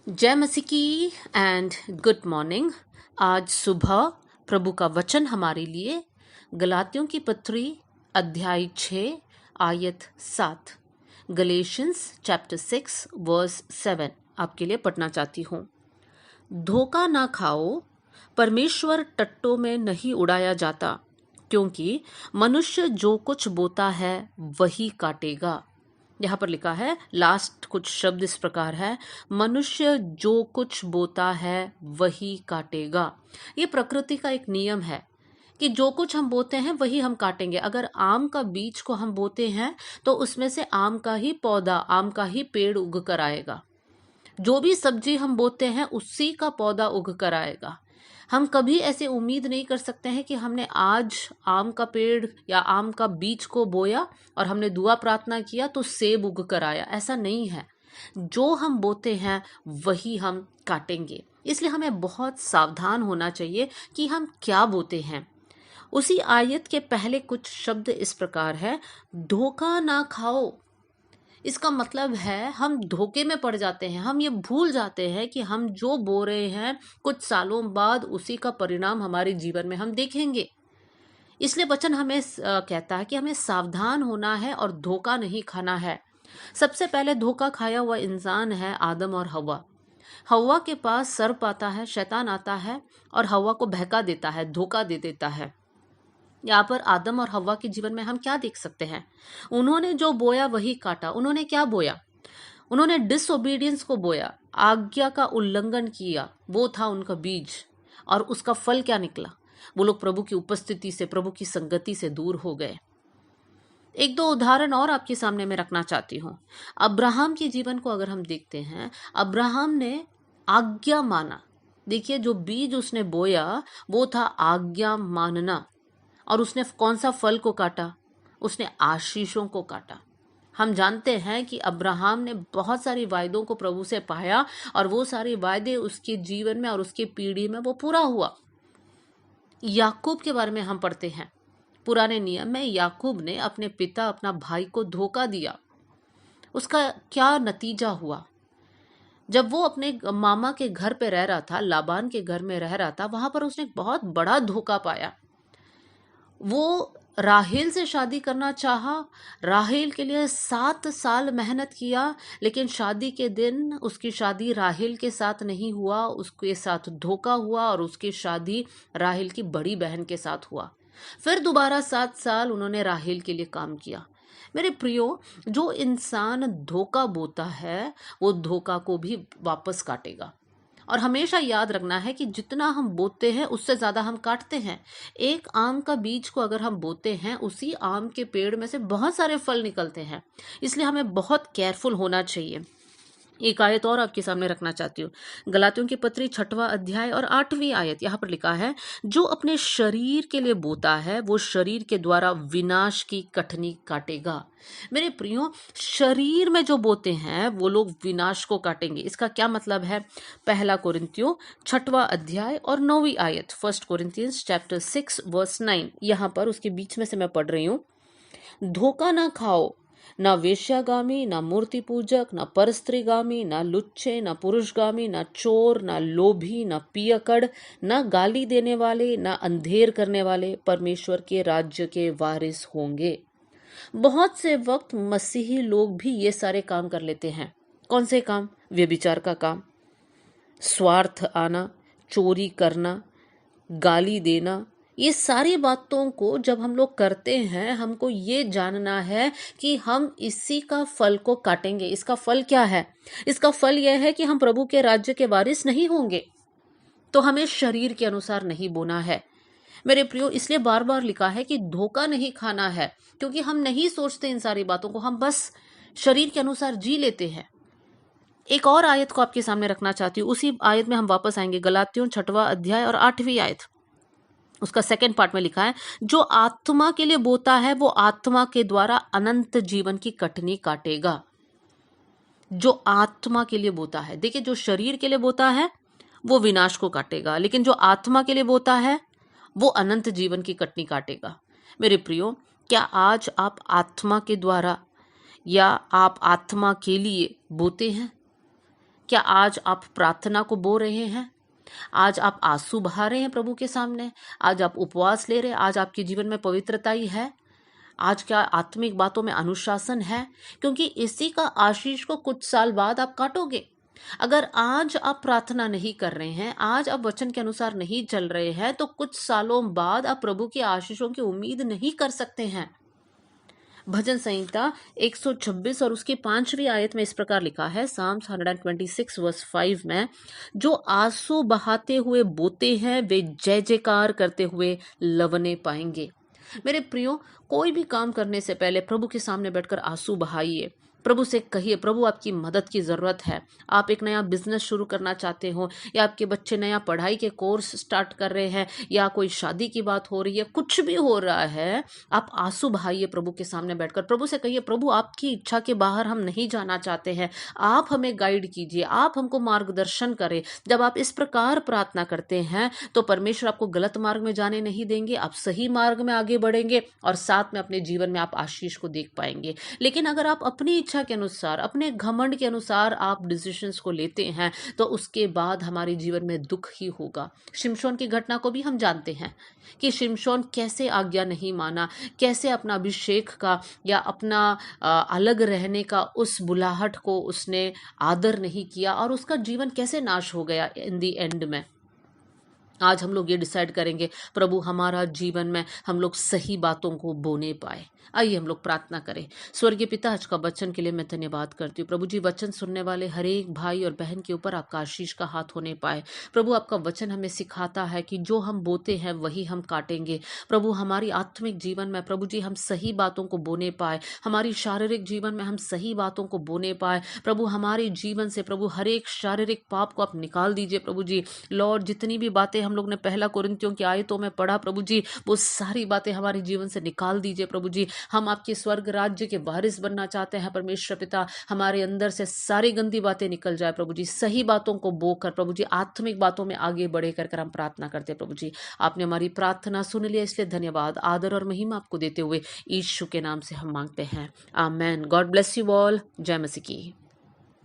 जय मसीह की एंड गुड मॉर्निंग। आज सुबह प्रभु का वचन हमारे लिए गलातियों की पत्री अध्याय 6 आयत 7 गलेशियंस चैप्टर 6 वर्स 7 आपके लिए पढ़ना चाहती हूँ। धोखा ना खाओ, परमेश्वर टट्टों में नहीं उड़ाया जाता, क्योंकि मनुष्य जो कुछ बोता है वही काटेगा। यहाँ पर लिखा है, लास्ट कुछ शब्द इस प्रकार है, मनुष्य जो कुछ बोता है वही काटेगा। ये प्रकृति का एक नियम है कि जो कुछ हम बोते हैं वही हम काटेंगे। अगर आम का बीज को हम बोते हैं तो उसमें से आम का ही पौधा, आम का ही पेड़ उग कर आएगा। जो भी सब्जी हम बोते हैं उसी का पौधा उग कर आएगा। हम कभी ऐसे उम्मीद नहीं कर सकते हैं कि हमने आज आम का पेड़ या आम का बीज को बोया और हमने दुआ प्रार्थना किया तो सेब उग कर आया। ऐसा नहीं है। जो हम बोते हैं वही हम काटेंगे। इसलिए हमें बहुत सावधान होना चाहिए कि हम क्या बोते हैं। उसी आयत के पहले कुछ शब्द इस प्रकार है, धोखा ना खाओ। इसका मतलब है हम धोखे में पड़ जाते हैं। हम ये भूल जाते हैं कि हम जो बो रहे हैं कुछ सालों बाद उसी का परिणाम हमारे जीवन में हम देखेंगे। इसलिए वचन हमें कहता है कि हमें सावधान होना है और धोखा नहीं खाना है। सबसे पहले धोखा खाया हुआ इंसान है आदम और हवा। हवा के पास सर्प आता है, शैतान आता है और हवा को बहका देता है, धोखा दे देता है। यहाँ पर आदम और हव्वा के जीवन में हम क्या देख सकते हैं? उन्होंने जो बोया वही काटा। उन्होंने क्या बोया? उन्होंने डिसओबीडियंस को बोया, आज्ञा का उल्लंघन किया। वो था उनका बीज। और उसका फल क्या निकला? वो लोग प्रभु की उपस्थिति से, प्रभु की संगति से दूर हो गए। एक दो उदाहरण और आपके सामने मैं रखना चाहती हूँ। अब्राहम के जीवन को अगर हम देखते हैं, अब्राहम ने आज्ञा माना। देखिए, जो बीज उसने बोया वो था आज्ञा मानना। और उसने कौन सा फल को काटा? उसने आशीषों को काटा। हम जानते हैं कि अब्राहम ने बहुत सारी वायदों को प्रभु से पाया और वो सारे वायदे उसके जीवन में और उसके पीढ़ी में वो पूरा हुआ। याकूब के बारे में हम पढ़ते हैं, पुराने नियम में याकूब ने अपने पिता, अपना भाई को धोखा दिया। उसका क्या नतीजा हुआ? जब वो अपने मामा के घर पे रह रहा था, लाबान के घर में रह रहा था, वहां पर उसने बहुत बड़ा धोखा पाया। वो राहेल से शादी करना चाहा। राहेल के लिए 7 साल मेहनत किया, लेकिन शादी के दिन उसकी शादी राहेल के साथ नहीं हुआ, उसके साथ धोखा हुआ और उसकी शादी राहेल की बड़ी बहन के साथ हुआ। फिर दोबारा 7 साल उन्होंने राहेल के लिए काम किया। मेरे प्रियो, जो इंसान धोखा बोता है वो धोखा को भी वापस काटेगा। और हमेशा याद रखना है कि जितना हम बोते हैं उससे ज़्यादा हम काटते हैं। एक आम का बीज को अगर हम बोते हैं, उसी आम के पेड़ में से बहुत सारे फल निकलते हैं। इसलिए हमें बहुत केयरफुल होना चाहिए। एक आयत और आपके सामने रखना चाहती हूँ। गलातियों की पत्री 6वां अध्याय और 8वीं आयत। यहाँ पर लिखा है, जो अपने शरीर के लिए बोता है वो शरीर के द्वारा विनाश की कटनी काटेगा। मेरे प्रियो, शरीर में जो बोते हैं वो लोग विनाश को काटेंगे। इसका क्या मतलब है? पहला कोरिन्थियों 6वां अध्याय और 9वीं आयत, 1 कोरिन्थियंस चैप्टर 6 वर्स 9। यहाँ पर उसके बीच में से मैं पढ़ रही हूँ, धोखा ना खाओ, ना वेश्यागामी, ना मूर्ति पूजक, ना परस्त्रीगामी, ना लुच्चे, ना पुरुषगामी, ना चोर, ना लोभी, ना पियकड़, ना गाली देने वाले, ना अंधेर करने वाले परमेश्वर के राज्य के वारिस होंगे। बहुत से वक्त मसीही लोग भी ये सारे काम कर लेते हैं। कौन से काम? व्यभिचार का काम, स्वार्थ आना, चोरी करना, गाली देना। ये सारी बातों को जब हम लोग करते हैं, हमको ये जानना है कि हम इसी का फल को काटेंगे। इसका फल क्या है? इसका फल यह है कि हम प्रभु के राज्य के वारिस नहीं होंगे। तो हमें शरीर के अनुसार नहीं बोना है मेरे प्रियो। इसलिए बार बार लिखा है कि धोखा नहीं खाना है, क्योंकि हम नहीं सोचते इन सारी बातों को, हम बस शरीर के अनुसार जी लेते हैं। एक और आयत को आपके सामने रखना चाहती हूँ। उसी आयत में हम वापस आएंगे, गलातियों 6वां अध्याय और 8वीं आयत। उसका सेकंड पार्ट में लिखा है, जो आत्मा के लिए बोता है वो आत्मा के द्वारा अनंत जीवन की कटनी काटेगा। जो आत्मा के लिए बोता है, देखिए, जो शरीर के लिए बोता है वो विनाश को काटेगा, लेकिन जो आत्मा के लिए बोता है वो अनंत जीवन की कटनी काटेगा। मेरे प्रियो, क्या आज आप आत्मा के द्वारा या आप आत्मा के लिए बोते हैं? क्या आज आप प्रार्थना को बो रहे हैं? आज आप आंसू बहा रहे हैं प्रभु के सामने? आज आप उपवास ले रहे हैं? आज आपके जीवन में पवित्रता ही है? आज क्या आत्मिक बातों में अनुशासन है? क्योंकि इसी का आशीष को कुछ साल बाद आप काटोगे। अगर आज आप प्रार्थना नहीं कर रहे हैं, आज आप वचन के अनुसार नहीं चल रहे हैं, तो कुछ सालों बाद आप प्रभु के आशीषों की उम्मीद नहीं कर सकते हैं। भजन संहिता 126 और उसकी 5वीं आयत में इस प्रकार लिखा है, Psalms 126 वर्स 5 में, जो आंसू बहाते हुए बोते हैं वे जय जयकार करते हुए लवने पाएंगे। मेरे प्रियो, कोई भी काम करने से पहले प्रभु के सामने बैठकर आंसू बहाइए। प्रभु से कहिए, प्रभु आपकी मदद की ज़रूरत है। आप एक नया बिजनेस शुरू करना चाहते हो, या आपके बच्चे नया पढ़ाई के कोर्स स्टार्ट कर रहे हैं, या कोई शादी की बात हो रही है, कुछ भी हो रहा है, आप आंसू बहाइए प्रभु के सामने बैठकर। प्रभु से कहिए, प्रभु आपकी इच्छा के बाहर हम नहीं जाना चाहते हैं, आप हमें गाइड कीजिए, आप हमको मार्गदर्शन करें। जब आप इस प्रकार प्रार्थना करते हैं तो परमेश्वर आपको गलत मार्ग में जाने नहीं देंगे, आप सही मार्ग में आगे बढ़ेंगे और साथ में अपने जीवन में आप आशीष को देख पाएंगे। लेकिन अगर आप अपनी इच्छा के अनुसार, अपने घमंड के अनुसार आप डिसीजंस को लेते हैं, तो उसके बाद हमारे जीवन में दुख ही होगा। शिमशोन की घटना को भी हम जानते हैं कि शिमशोन कैसे आज्ञा नहीं माना, कैसे अपना अभिषेक का या अपना अलग रहने का उस बुलाहट को उसने आदर नहीं किया और उसका जीवन कैसे नाश हो गया इन दी एंड में। आज हम लोग ये डिसाइड करेंगे, प्रभु हमारा जीवन में हम लोग सही बातों को बोने पाए। आइए हम लोग प्रार्थना करें। स्वर्गीय पिता, आज का वचन के लिए मैं धन्यवाद करती हूँ। प्रभु जी, वचन सुनने वाले हर एक भाई और बहन के ऊपर आपका आशीष का हाथ होने पाए। प्रभु, आपका वचन हमें सिखाता है कि जो हम बोते हैं वही हम काटेंगे। प्रभु, हमारी आत्मिक जीवन में प्रभु जी हम सही बातों को बोने पाए, हमारी शारीरिक जीवन में हम सही बातों को बोने पाए। प्रभु, हमारे जीवन से प्रभु हर एक शारीरिक पाप को आप निकाल दीजिए। प्रभु जी, लॉर्ड, जितनी भी बातें हम लोग ने पहला कोरिन्थियों की आयतों में पढ़ा, प्रभु जी वो सारी बातें हमारे जीवन से निकाल दीजिए। प्रभु जी, हम आपके स्वर्ग राज्य के वारिस बनना चाहते हैं। परमेश्वर पिता, हमारे अंदर से सारी गंदी बातें निकल जाए। प्रभु जी, सही बातों को बोकर प्रभु जी आत्मिक बातों में आगे बढ़े कर हम प्रार्थना करते हैं। प्रभु जी, आपने हमारी प्रार्थना सुन लिया, इसलिए धन्यवाद। आदर और महिमा आपको देते हुए यीशु के नाम से हम मांगते हैं, amen. God bless you all. जय मसीह की।